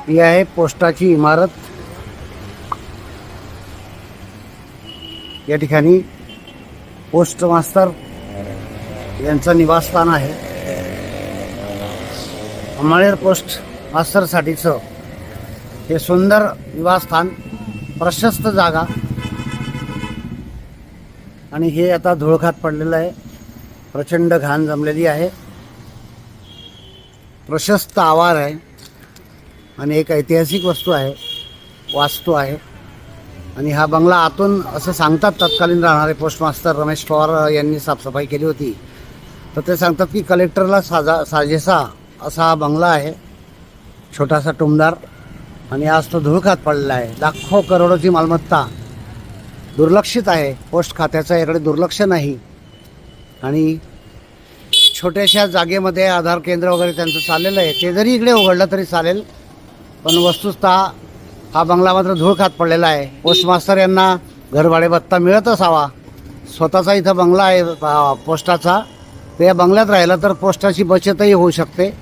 ही आहे पोस्टाची इमारत। या ठिकाणी पोस्ट मास्तर यांचं निवासस्थान आहे। अंमळनेर पोस्ट मास्तरसाठीचं हे सुंदर निवासस्थान, प्रशस्त जागा, आणि हे आता धुळखात पडलेलं आहे। प्रचंड घाण जमलेली आहे, प्रशस्त आवार आहे आणि एक ऐतिहासिक वस्तू आहे, वास्तू आहे। आणि हा बंगला आतून असं सांगतात तत्कालीन राहणारे पोस्ट मास्तर रमेश पवार यांनी साफसफाई केली होती, तर ते सांगतात की कलेक्टरला साजेसा असा हा बंगला आहे, छोटासा टुमदार, आणि आज तो धुळखात पडलेला आहे। लाखो करोडोची मालमत्ता दुर्लक्षित आहे। पोस्ट खात्याचं याकडे दुर्लक्ष नाही, आणि छोट्याशा जागेमध्ये आधार केंद्र वगैरे त्यांचं चाललेलं आहे, ते जरी इकडे उघडलं तरी चालेल, पण वस्तुतः हा बंगला मात्र धुळखात पडलेला आहे। पोस्ट मास्तर यांना घरभाडे भत्ता मिळत असावा, स्वतःचा इथं बंगला आहे पोस्टाचा, तर या बंगल्यात राहिला तर पोस्टाची बचतही होऊ शकते,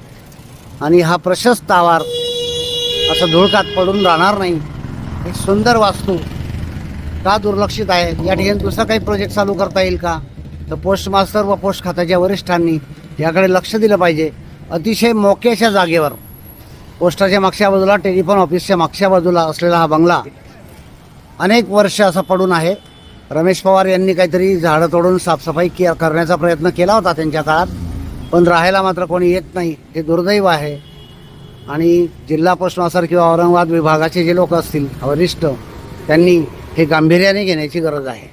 आणि हा प्रशस्त आवार असं धुळखात पडून राहणार नाही। एक सुंदर वास्तू का दुर्लक्षित आहे? या ठिकाणी दुसरा काही प्रोजेक्ट चालू करता येईल का? तर पोस्ट मास्तर व पोस्ट खात्याच्या वरिष्ठांनी याकडे लक्ष दिलं पाहिजे। अतिशय मोक्याच्या जागेवर, पोस्टाच्या मागच्या बाजूला, टेलिफोन ऑफिसच्या मागच्या बाजूला असलेला हा बंगला अनेक वर्ष असा पडून आहे। रमेश पवार यांनी काहीतरी झाडं तोडून साफसफाई करण्याचा प्रयत्न केला होता त्यांच्या काळात, पण राहायला मात्र कोणी येत नाही, हे दुर्दैव आहे। आणि जिल्हा पोस्ट मास्तर किंवा औरंगाबाद विभागाचे जे लोक असतील वरिष्ठ, त्यांनी हे गांभीर्याने घेण्याची गरज आहे।